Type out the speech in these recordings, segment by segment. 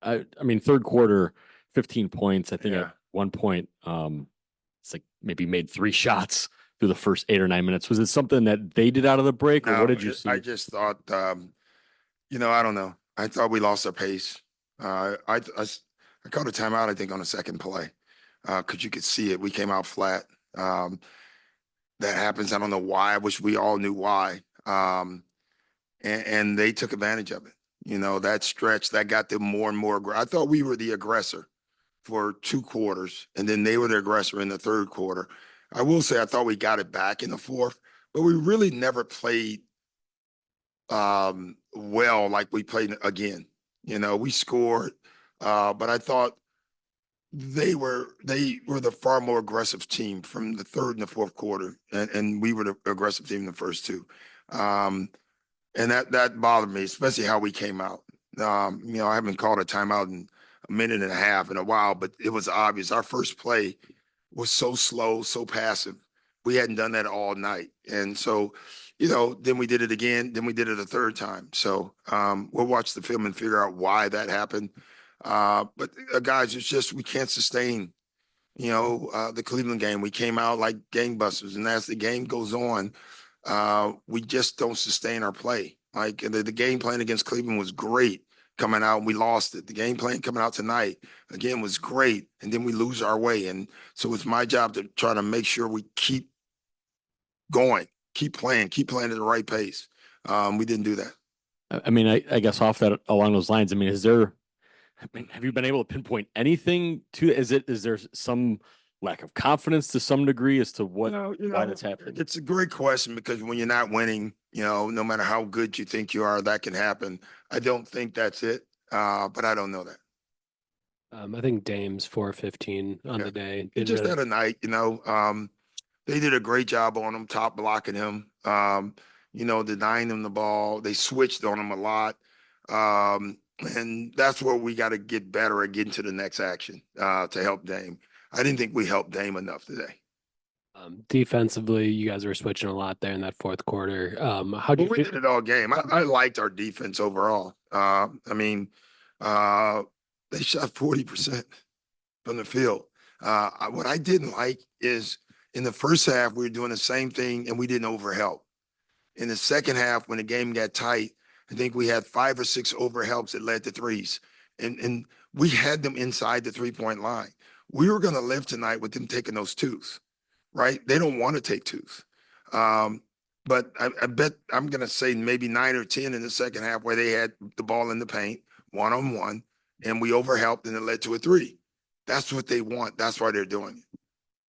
I mean, third quarter, 15 points. I think Yeah. at one point, it's like maybe made 3 shots through the first 8 or 9 minutes. Was it something that they did out of the break, or what No, did you I see? just thought, I don't know. I thought we lost our pace. I called a timeout, I think, on the second play because you could see it. We came out flat. Um, that happens. I don't know why. I wish we all knew why. And they took advantage of it. That stretch that got them more and more. I thought we were the aggressor for 2 quarters, and then they were the aggressor in the third quarter. I will say I thought we got it back in the fourth, but we really never played well like we played again. We scored, but I thought they were the far more aggressive team from the third and the fourth quarter, and we were the aggressive team in the first two. Um, and that bothered me, especially how we came out. I haven't called a timeout in a minute and a half in a while, but it was obvious. Our first play was so slow, so passive. We hadn't done that all night, and so, then we did it again. Then we did it a third time. So we'll watch the film and figure out why that happened. But guys, it's just we can't sustain. The Cleveland game. We came out like gangbusters, and as the game goes on, we just don't sustain our play. Like the game plan against Cleveland was great coming out, and we lost it. The game plan coming out tonight again was great, and then we lose our way. And so it's my job to try to make sure we keep going, keep playing at the right pace. We didn't do that. I mean, I guess off that along those lines. I mean, I mean, have you been able to pinpoint anything to? Is there some lack of confidence to some degree as to why that's happening? It's a great question because when you're not winning, no matter how good you think you are, that can happen. I don't think that's it, but I don't know that. I think Dame's 415 on Yeah. the day. He Didn't just really. had a night, they did a great job on him, top blocking him, denying him the ball. They switched on him a lot. And that's where we got to get better at getting to the next action to help Dame. I didn't think we helped Dame enough today. Defensively, you guys were switching a lot there in that fourth quarter. How'd you But we feel? did it all game. I liked our defense overall. I mean, they shot 40% from the field. What I didn't like is in the first half, we were doing the same thing and we didn't overhelp. In the second half, when the game got tight, I think we had 5 or 6 overhelps that led to threes. And we had them inside the 3-point line. We were going to live tonight with them taking those twos, right? They don't want to take twos. But I bet I'm going to say maybe 9 or 10 in the second half where they had the ball in the paint, one-on-one, and we overhelped and it led to a three. That's what they want. That's why they're doing it.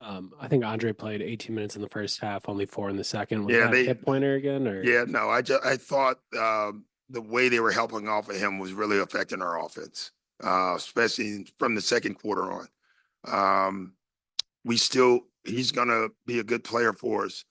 I think Andre played 18 minutes in the first half, only 4 in the second. Was Yeah, that a hit pointer again, or? Yeah, no, I thought the way they were helping off of him was really affecting our offense, especially from the second quarter on. Um, he's gonna be a good player for us.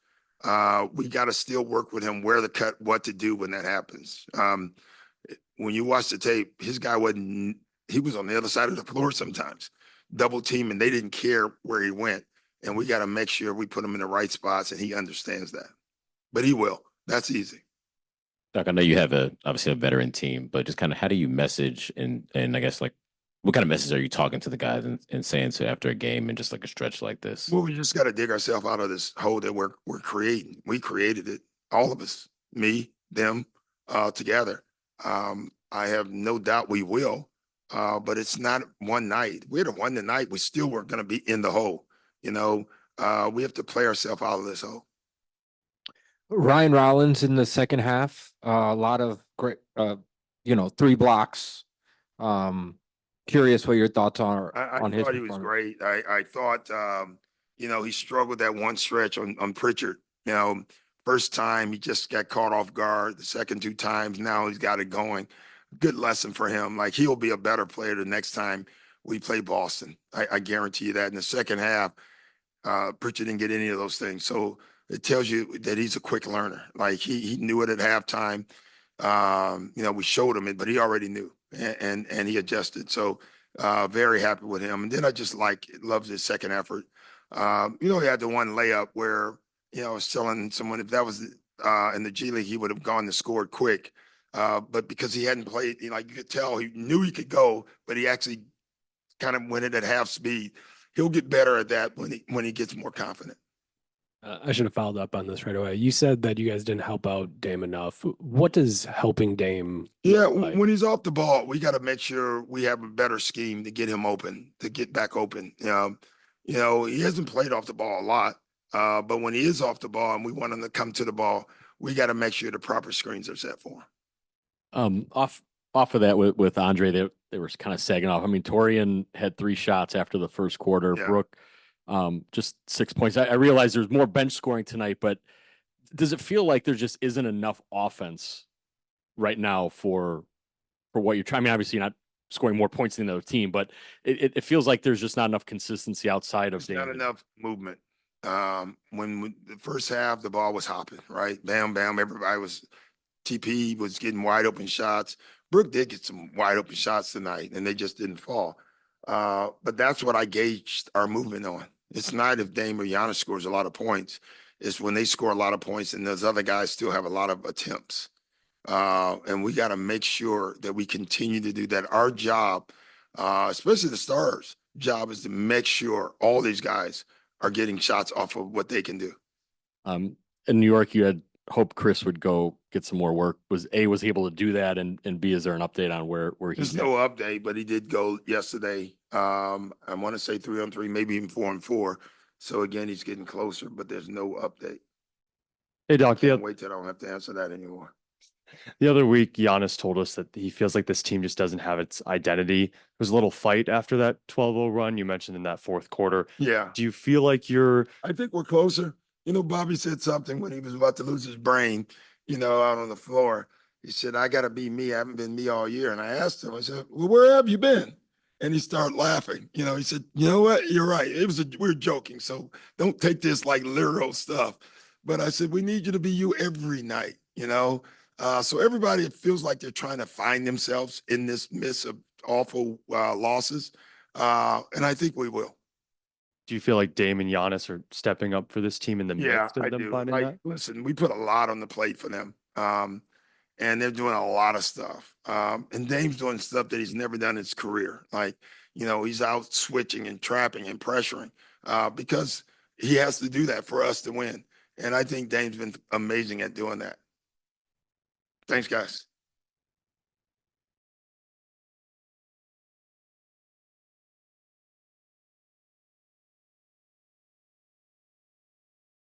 We got to still work with him where to cut, what to do when that happens. When you watch the tape, his guy wasn't. He was on the other side of the floor sometimes, double team, and they didn't care where he went. And we got to make sure we put him in the right spots, and he understands that. But he will. That's easy. Doc, I know you have obviously a veteran team, but just kind of how do you message and I guess like what kind of message are you talking to the guys and saying to after a game and just like a stretch like this? Well, we just got to dig ourselves out of this hole that we're creating. We created it, all of us, me, them, together. I have no doubt we will, but it's not one night. We'd have won the night. We still weren't going to be in the hole. We have to play ourselves out of this hole. Ryan Rollins in the second half, a lot of great, 3 blocks. Curious what your thoughts are on his thought he was great. I thought, he struggled that one stretch on Pritchard. First time he just got caught off guard. The second 2 times, now he's got it going. Good lesson for him. Like he'll be a better player the next time we play Boston. I guarantee you that. In the second half, Pritchard didn't get any of those things. So it tells you that he's a quick learner. Like he knew it at halftime. We showed him it, but he already knew and he adjusted. So very happy with him. And then I just loves his second effort. He had the one layup where, I was telling someone if that was in the G League, he would have gone and scored quick. But because he hadn't played, you could tell he knew he could go, but he actually kind of went it at half speed. He'll get better at that when he gets more confident. I should have followed up on this right away. You said that you guys didn't help out Dame enough. What does helping Dame Yeah, look like? when he's off the ball, we got to make sure we have a better scheme to get him open, to get back open. He hasn't played off the ball a lot, but when he is off the ball and we want him to come to the ball, we got to make sure the proper screens are set for him. Off of that with Andre, they were kind of sagging off. I mean, Torian had 3 shots after the first quarter. Yeah. Brooke, just 6 points. I realize there's more bench scoring tonight, but does it feel like there just isn't enough offense right now for what you're trying? I mean, obviously you're not scoring more points than the other team, but it feels like there's just not enough consistency outside of Not enough movement. When the first half, the ball was hopping, right? Bam, bam. TP was getting wide open shots. Brooke did get some wide open shots tonight, and they just didn't fall. But that's what I gauged our movement on. It's not if Dame or Giannis scores a lot of points. It's when they score a lot of points and those other guys still have a lot of attempts. And we got to make sure that we continue to do that. Our job, especially the Stars' job, is to make sure all these guys are getting shots off of what they can do. In New York, you had hoped Chris would go get some more work. Was he able to do that, and B, is there an update on where he's There's no update, but he did go yesterday. I want to say 3-on-3, maybe even 4-on-4. So again, he's getting closer, but there's no update. Hey, Doc, Can't wait till I don't have to answer that anymore. the other week, Giannis told us that he feels like this team just doesn't have its identity. There was a little fight after that 12-0 run you mentioned in that fourth quarter. Yeah. Do you feel like you're I think we're closer. Bobby said something when he was about to lose his brain, out on the floor. He said, I got to be me. I haven't been me all year. And I asked him, I said, well, where have you been? And he started laughing. He said, you know what? You're right. We're joking. So don't take this like literal stuff. But I said, we need you to be you every night, So everybody feels like they're trying to find themselves in this midst of awful losses. And I think we will. do you feel like Dame and Giannis are stepping up for this team in the midst of I them do. finding that? Listen, we put a lot on the plate for them. And they're doing a lot of stuff. And Dame's doing stuff that he's never done in his career. He's out switching and trapping and pressuring because he has to do that for us to win. And I think Dame's been amazing at doing that. Thanks, guys.